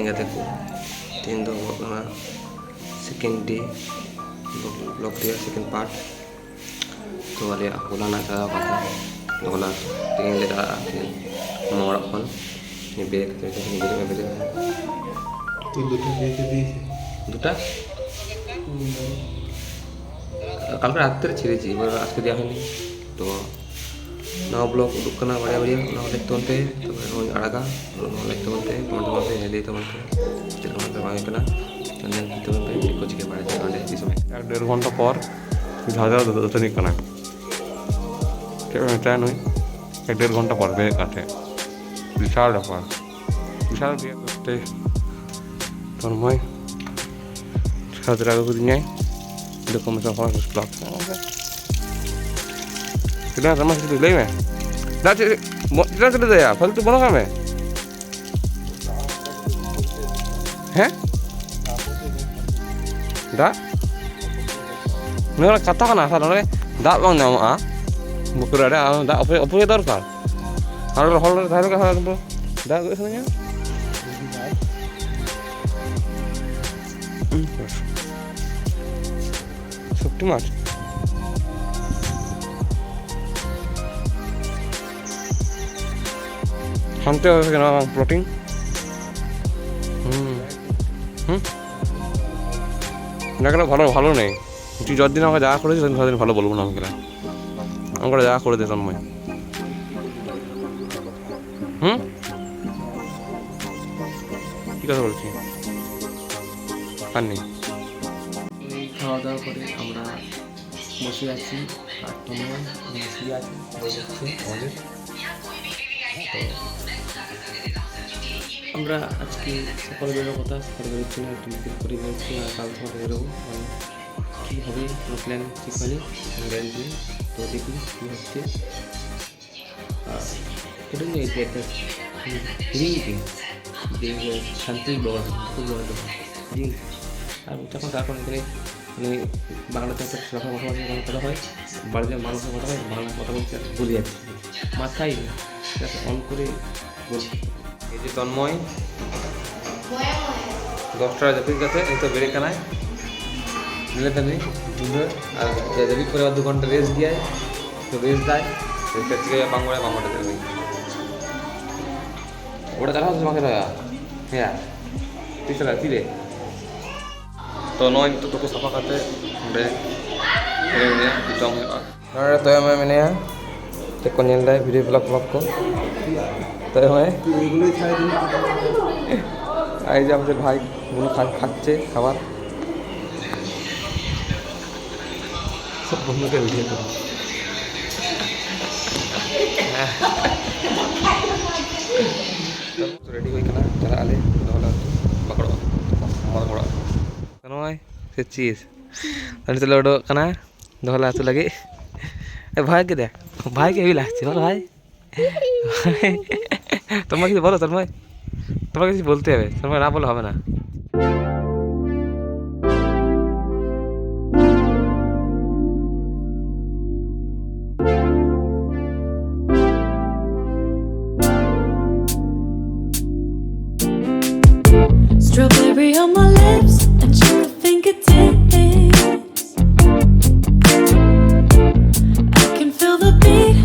ᱞᱮᱸᱜᱟ ᱛᱟᱠᱚ ᱛᱮᱦᱮᱧ ᱫᱚ ᱦᱩᱭᱩᱜ ᱠᱟᱱᱟ ᱥᱮᱠᱮন্ᱰ ᱰे ᱵᱞᱚᱜ ᱨᱮᱭᱟᱜ ᱥᱮᱠᱮন্ड ᱯᱟর্ট। তো ᱟᱞᱮᱭᱟᱜ ᱦᱚᱞᱟᱱᱟᱜ ᱪᱟᱞᱟᱣ ᱠᱟᱛᱷᱟ ᱦᱚᱞᱟ ᱛᱮᱦᱮᱧ ᱞᱮ ᱪᱟᱞᱟᱜᱼᱟ ᱛᱮᱦᱮᱧ ᱢᱟᱢᱟ ᱚᱲᱟᱜ ᱠᱷᱚᱱ বেরিয়ে তুই দুটো রেখে দিয়েছিস? দুটা কালকে রাত্রে ছেড়েছি, এবার আজকে দেওয়া হয়নি। তো নয়া ব্লগ উডুক ᱠᱟᱱᱟ ᱵᱟᱨᱭᱟ ᱵᱟᱨᱭᱟ ᱚᱱᱟ ᱠᱚ ᱞᱟᱹᱭ ᱛᱟᱵᱚᱱ ᱯᱮ, ᱛᱚᱵᱮ ᱱᱚᱜᱼᱚᱭ ᱟᱲᱟᱜᱟ ᱚᱱᱟ ᱞᱟᱹᱭ ᱛᱟᱵᱚᱱ ᱯᱮ, ᱠᱚᱢᱮᱱᱴ ᱛᱟᱵᱚᱱ ᱯᱮ, ᱞᱟᱹᱭ ᱛᱟᱵᱚᱱ ᱯᱮ ᱪᱮᱫ ᱞᱮᱠᱟ ᱵᱟᱝ ᱦᱩᱭᱩᱜ ᱠᱟᱱᱟ। ᱧᱮᱞ ᱤᱫᱤ ᱛᱟᱵᱚᱱ ᱯᱮ ᱪᱮᱫ ᱠᱚ ᱪᱤᱠᱟᱹ ᱵᱟᱲᱟᱭᱟ ᱚᱸᱰᱮ ᱫᱤᱥᱚᱢ। 1.5 ঘন্টা পর ঝাঁঝরা দোতনিক কানা ᱪᱮᱫ ᱢᱮᱛᱟᱭᱟ ᱱᱩᱭ 1.5 ঘন্টা পর বের কাটে বিশাল ব্যাপার, বিশাল বিয়ে করতে তন্ময় ঝাঁঝরা আগে দিনে এরকম সব হয় blog kita sama situ lagi meh dah kita sudah dah ya falu bono kame heh dah nora kata kana asal nore dak bang nyamuk bukur ada dak apa dorkar harus hol harus ka harus dak ke sananya sukti mas হানতে হবে কেন protein না কেন ভালো ভালো নেই তুই যতদিন আমাকে যা করেছিস ততদিন ভালো বলবো না আমাকে আমাকে যা করে দে তন্ময় কি কথা বলছি আর নেই। খাওয়া দাওয়া করে আমরা বসে আছি আর তন্ময় শুয়ে আছে আমাদের। আমরা আজকে সকালে বেরোবো, কথা সকালে বেরোচ্ছি না, একটু মিটিং করে বেরোচ্ছি আর কাল সকালে বেরোবো। কী হবে কোনো প্ল্যান ঠিক হয়নি, গ্যারেন্টি নেই, তো দেখি কী হচ্ছে। এটা নিয়ে একটা রিং যে শান্তি ব্লগার খুব বড় রিং আর যখন তারপর এখানে মানে বাংলাতে একটা কথা কথা হয়, বাড়িতে মানুষের কথা হয়, বাংলা কথা বলতে ভুলে যাচ্ছে, মাথায় অন করে বলছি। এই যে তন্ময় 10টা জাপির কাছে এই তো বেড়ে কানায় দিলে তানি আর জাপির পরে 2 ঘন্টা রেস্ট দিয়ে তো রেস্ট দেয় রেস্ট থেকে বাংলাটা দেবে ওটা দেখা হচ্ছে মাকে রাখা হ্যাঁ তিসরা তিরে তো নয় তো তোকে সাফা কাটে ᱚᱸᱰᱮ ᱨᱮ ᱡᱚᱢ ᱦᱩᱭᱩᱜᱼᱟ ᱱᱚᱰᱮ ᱛᱚᱭᱚᱢ ᱢᱮᱱᱟᱭᱟ ᱪᱮᱫ ᱠᱚ ᱧᱮᱞ ᱫᱟᱭ ᱵᱷᱤᱰᱤᱭᱳ ᱵᱞᱚᱜ ᱠᱚ তয়ম এগুলোই খাই দিন এই যে আমাদের ভাই গুলো খাচ্ছে খাবার সব বন্ধুকে ভিডিও করো তো রেডি হই কানা চলা আলে দহলা বাকড় আমার বড় নয় সে চিজ তাহলে চলে ওডো কানা দহলা তো লাগে এ ভাই কে দেখ ভাই কে লাগছে বল ভাই তোমাকে কিছু বলো তন্ময়, তোমাকে কিছু বলতে হবে, তন্ময় না বলে হবে না। Strawberry on my lips and sugar fingertips. I can feel the beat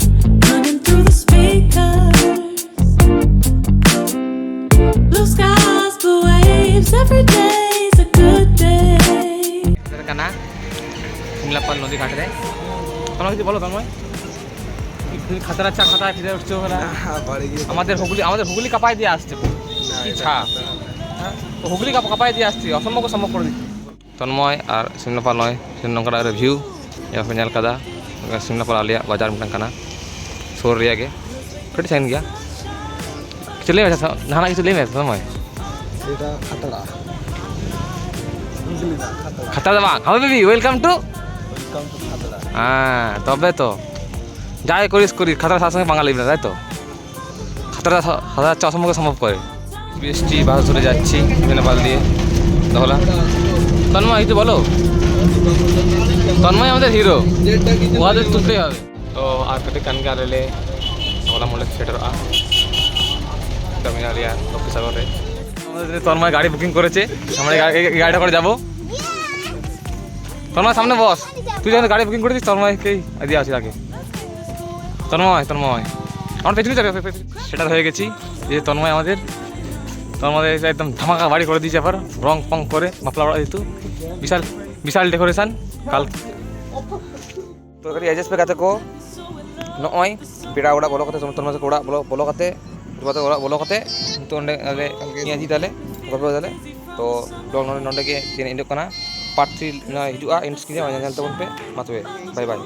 running through the speakers. Blue skies, blue waves, every day's a good day. কানা শিমলাপাল নদী ঘাটে দেয় তোমরা কিছু বলো তন্ময়, খাতার চা খাতায় ফিরে উঠছে ওরা আমাদের হুগলি কাপায় দিয়ে আসছে কি ছা তো হুগলি কাপায় দিয়ে আসছে অসম্ভব সম্ভব করে দিচ্ছে। তন্ময় আর শিমলাপাল নয় নᱝᱠᱟᱱ রিভিউ ᱭᱟ ᱯᱮ ᱧᱮᱞ ᱠᱟᱫᱟ ᱥᱤᱢᱞᱟᱯᱟᱞ ᱟᱞᱮᱭᱟᱜ ᱵᱟᱡᱟᱨ ᱢᱤᱫᱴᱟᱝ ᱠᱟᱱᱟ ᱥᱩᱨ ᱨᱮᱭᱟᱜ ᱜᱮ ᱠᱟᱹᱴᱤᱡ ᱥᱟᱺᱜᱤᱧ ᱜᱮᱭᱟ। কিছু ᱞᱟᱹᱭ ᱢᱮ ᱡᱟᱦᱟᱱᱟᱜ কিছু ᱞᱟᱹᱭ ᱢᱮ তন্ময়। এটা খাতড়া খাতড়া বাং how baby welcome to Khatra হ্যাঁ তবে তো যাই করিস খাতড়া সাথে সঙ্গে বাঙালি না তাই তো খাতড়া চা অসম্ভব সম্ভব করে। বৃষ্টি বাস ধরে যাচ্ছি নেপাল দিয়ে দহলা। তন্ময় কিছু বলো, তন্ময় আমাদের হিরো ওদের তুলতেই হবে। তো আর কাটিক কান ᱜᱮ ᱟᱞᱮ ᱦᱚᱞᱟ ᱢᱚᱞᱮ ᱥᱮᱴᱮᱨᱚᱜᱼᱟ ᱠᱟᱹᱢᱤ ᱟᱞᱮᱭᱟᱜ ᱚᱯᱷᱤᱥ ᱨᱮ আমাদের তন্ময় গাড়ি বুকিং করেছে, আমরা এই গাড়িটা করে যাবো। তন্ময় সামনে বস, তুই যখন গাড়ি বুকিং করেছিস তন্ময়কেই দিয়ে আসি আগে। তন্ময় আমার পেছনে যাবে, সেটা হয়ে গেছি। যে তন্ময় আমাদের একদম ধামাকা বাড়ি করে দিয়েছে, আবার রং পং করে মাফলা যেহেতু বিশাল ডেকোরেশন কাল। तो करी एजेस पे कहते को नॉय पेड़ा ओड़ा बोलो कहते तन्मय से ओड़ा बोलो कहते बोलो कहते तो अंडे अरे ये जी ताले गल्प ताले तो ब्लॉग नॉन्डे के तीन इंडो कना पार्ट 3 ना हिजुआ इन स्क्रीन ᱧᱮᱞ ᱛᱟᱵᱚᱱ ᱯᱮ ᱢᱟ ᱛᱚᱵᱮ बाय बाय।